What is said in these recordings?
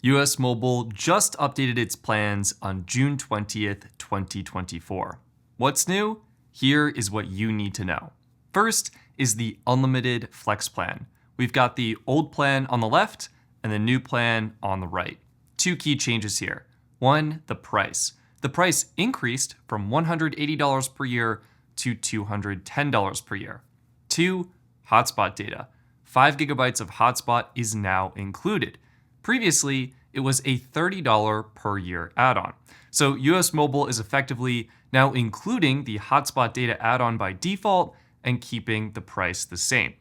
US Mobile just updated its plans on June 20th, 2024. What's new? Here is what you need to know. First is the Unlimited Flex plan. We've got the old plan on the left and the new plan on the right. Two key changes here. One, the price. The price increased from $180 per year to $210 per year. Two, hotspot data. 5 gigabytes of hotspot is now included. Previously, it was a $30 per year add-on. So US Mobile is effectively now including the hotspot data add-on by default and keeping the price the same.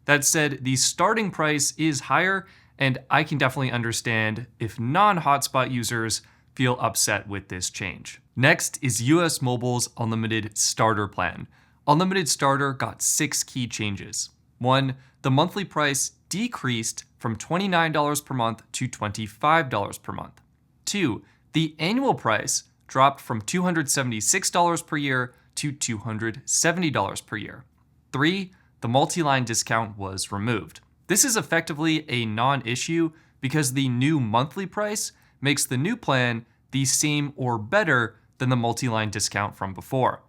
That said, the starting price is higher, and I can definitely understand if non-hotspot users feel upset with this change. Next is US Mobile's Unlimited Starter plan. Unlimited Starter got 6 key changes. 1, the monthly price decreased from $29 per month to $25 per month. 2, the annual price dropped from $276 per year to $270 per year. 3, the multi-line discount was removed. This is effectively a non-issue because the new monthly price makes the new plan the same or better than the multi-line discount from before.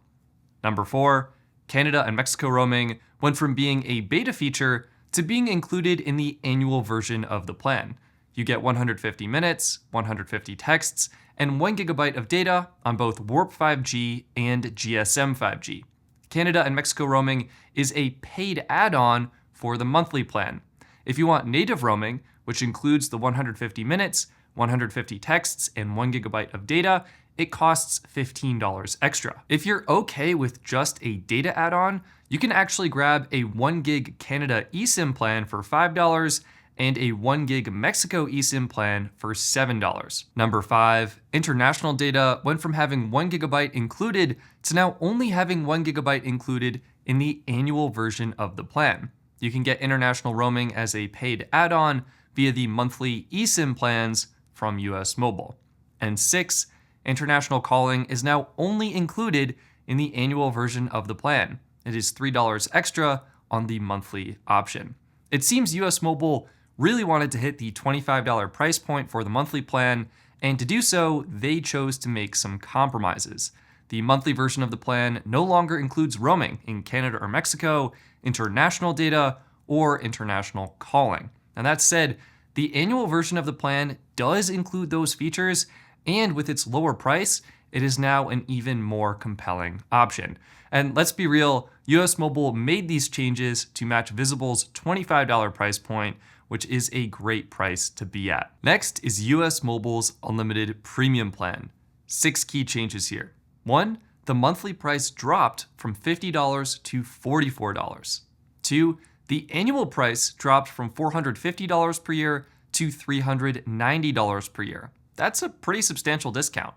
Number 4, Canada and Mexico roaming went from being a beta feature to being included in the annual version of the plan. You get 150 minutes, 150 texts, and 1 gigabyte of data on both Warp 5G and GSM 5G. Canada and Mexico roaming is a paid add-on for the monthly plan. If you want native roaming, which includes the 150 minutes, 150 texts, and 1 gigabyte of data, it costs $15 extra. If you're okay with just a data add-on, you can actually grab a 1 gig Canada eSIM plan for $5 and a 1 gig Mexico eSIM plan for $7. Number 5, international data went from having 1 gigabyte included to now only having 1 gigabyte included in the annual version of the plan. You can get international roaming as a paid add-on via the monthly eSIM plans from US Mobile. And 6, international calling is now only included in the annual version of the plan. It is $3 extra on the monthly option. It seems US Mobile really wanted to hit the $25 price point for the monthly plan, and to do so, they chose to make some compromises. The monthly version of the plan no longer includes roaming in Canada or Mexico, international data, or international calling. And that said, the annual version of the plan does include those features, and with its lower price, it is now an even more compelling option. And let's be real, US Mobile made these changes to match Visible's $25 price point, which is a great price to be at. Next is US Mobile's Unlimited Premium plan. 6 key changes here. 1, the monthly price dropped from $50 to $44. 2, the annual price dropped from $450 per year to $390 per year. That's a pretty substantial discount.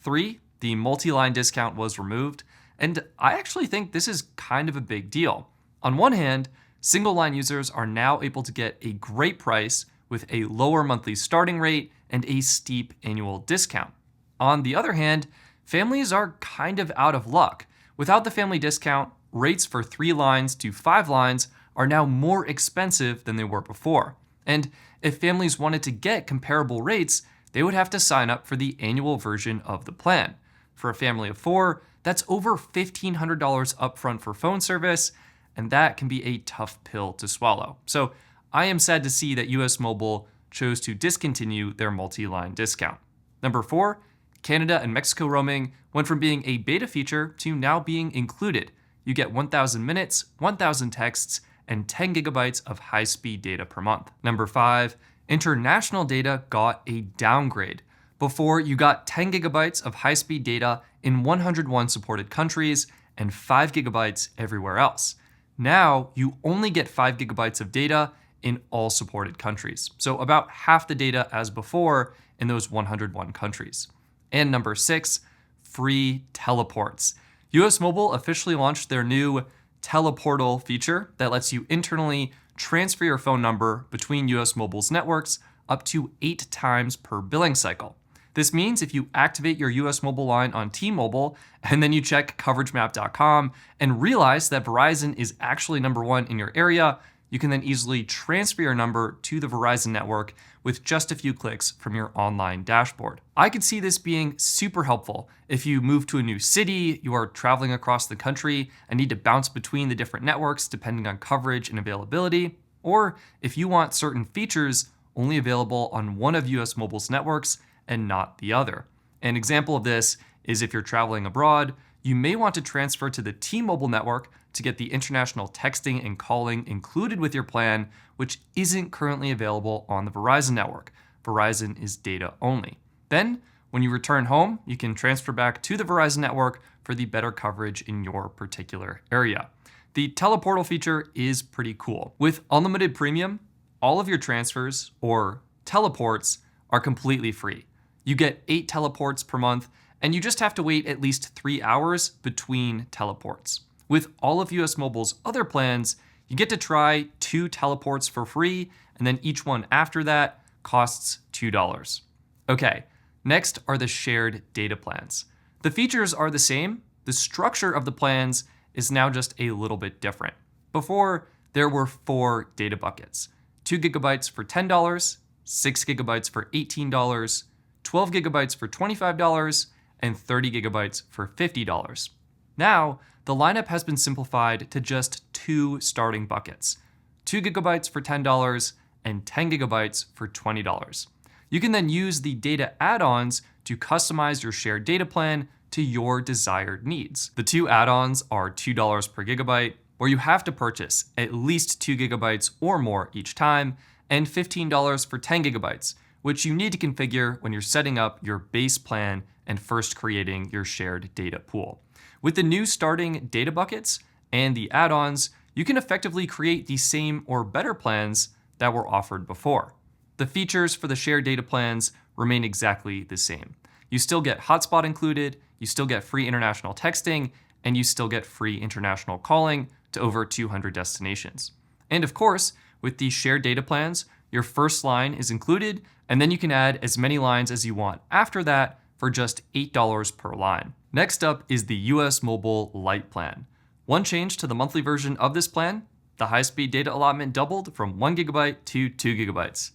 3, the multi-line discount was removed, and I actually think this is kind of a big deal. On one hand, single-line users are now able to get a great price with a lower monthly starting rate and a steep annual discount. On the other hand, families are kind of out of luck. Without the family discount, rates for 3 lines to 5 lines are now more expensive than they were before. And if families wanted to get comparable rates, they would have to sign up for the annual version of the plan. For a family of 4, that's over $1,500 upfront for phone service, and that can be a tough pill to swallow. So I am sad to see that US Mobile chose to discontinue their multi-line discount. Number 4, Canada and Mexico roaming went from being a beta feature to now being included. You get 1,000 minutes, 1,000 texts, and 10 gigabytes of high-speed data per month. Number 5, international data got a downgrade. Before, you got 10 gigabytes of high-speed data in 101 supported countries and 5 gigabytes everywhere else. Now, you only get 5 gigabytes of data in all supported countries. So about half the data as before in those 101 countries. And number 6, free teleports. US Mobile officially launched their new Teleportal feature that lets you internally transfer your phone number between US Mobile's networks up to 8 times per billing cycle. This means if you activate your US Mobile line on T-Mobile and then you check coveragemap.com and realize that Verizon is actually number 1 in your area, you can then easily transfer your number to the Verizon network with just a few clicks from your online dashboard. I could see this being super helpful if you move to a new city, you are traveling across the country and need to bounce between the different networks depending on coverage and availability, or if you want certain features only available on one of US Mobile's networks and not the other. An example of this is if you're traveling abroad, you may want to transfer to the T-Mobile network to get the international texting and calling included with your plan, which isn't currently available on the Verizon network. Verizon is data only. Then, when you return home, you can transfer back to the Verizon network for the better coverage in your particular area. The teleportal feature is pretty cool. With unlimited premium, all of your transfers, or teleports, are completely free. You get 8 teleports per month, and you just have to wait at least 3 hours between teleports. With all of US Mobile's other plans, you get to try 2 teleports for free, and then each one after that costs $2. Okay, next are the shared data plans. The features are the same. The structure of the plans is now just a little bit different. Before, there were 4 data buckets: 2 gigabytes for $10, 6 gigabytes for $18, 12 gigabytes for $25, and 30 gigabytes for $50. Now, the lineup has been simplified to just 2 starting buckets: 2 gigabytes for $10 and 10 gigabytes for $20. You can then use the data add-ons to customize your shared data plan to your desired needs. The 2 add-ons are $2 per gigabyte, where you have to purchase at least 2 gigabytes or more each time, and $15 for 10 gigabytes, which you need to configure when you're setting up your base plan and first creating your shared data pool. With the new starting data buckets and the add-ons, you can effectively create the same or better plans that were offered before. The features for the shared data plans remain exactly the same. You still get hotspot included, you still get free international texting, and you still get free international calling to over 200 destinations. And of course, with these shared data plans, your first line is included, and then you can add as many lines as you want after that for just $8 per line. Next up is the US Mobile Lite plan. One change to the monthly version of this plan: the high-speed data allotment doubled from 1 gigabyte to 2 gigabytes.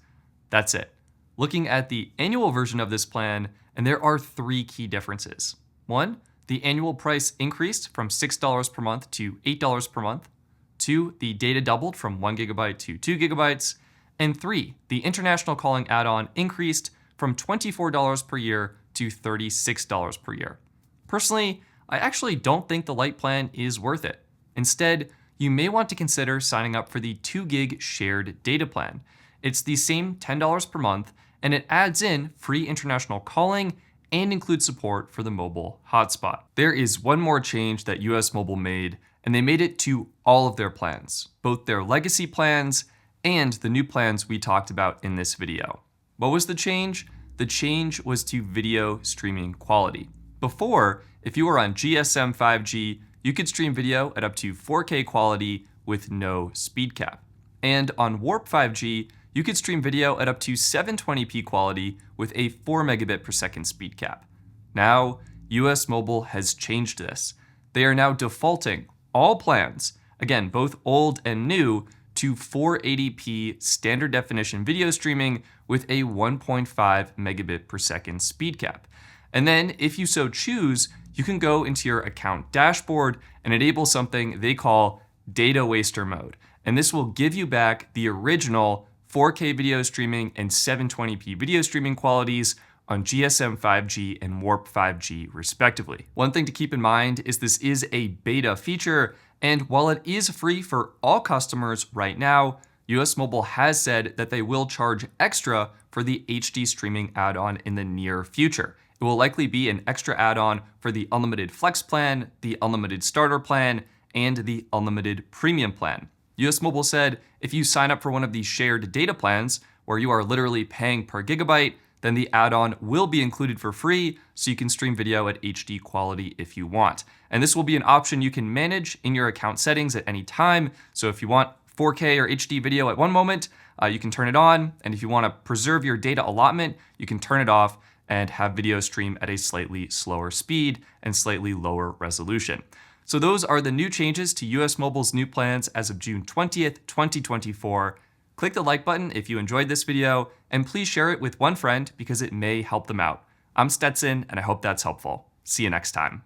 That's it. Looking at the annual version of this plan, and there are 3 key differences. 1, the annual price increased from $6 per month to $8 per month. 2, the data doubled from 1 gigabyte to 2 gigabytes. And 3, the international calling add-on increased from $24 per year to $36 per year. Personally, I actually don't think the Lite plan is worth it. Instead, you may want to consider signing up for the 2 gig shared data plan. It's the same $10 per month, and it adds in free international calling and includes support for the mobile hotspot. There is one more change that US Mobile made, and they made it to all of their plans, both their legacy plans and the new plans we talked about in this video. What was the change? The change was to video streaming quality. Before, if you were on GSM 5G, you could stream video at up to 4K quality with no speed cap. And on Warp 5G, you could stream video at up to 720p quality with a 4 megabit per second speed cap. Now, US Mobile has changed this. They are now defaulting all plans, again, both old and new, to 480p standard definition video streaming with a 1.5 megabit per second speed cap. And then, if you so choose, you can go into your account dashboard and enable something they call data waster mode. And this will give you back the original 4K video streaming and 720p video streaming qualities on GSM 5G and Warp 5G respectively. One thing to keep in mind is this is a beta feature, and while it is free for all customers right now, US Mobile has said that they will charge extra for the HD streaming add-on in the near future. It will likely be an extra add-on for the Unlimited Flex plan, the Unlimited Starter plan, and the Unlimited Premium plan. US Mobile said if you sign up for one of these shared data plans, where you are literally paying per gigabyte, then the add-on will be included for free, so you can stream video at HD quality if you want. And this will be an option you can manage in your account settings at any time. So if you want 4K or HD video at one moment, you can turn it on. And if you want to preserve your data allotment, you can turn it off and have video stream at a slightly slower speed and slightly lower resolution. So those are the new changes to US Mobile's new plans as of June 20th, 2024. Click the like button if you enjoyed this video, and please share it with one friend because it may help them out. I'm Stetson, and I hope that's helpful. See you next time.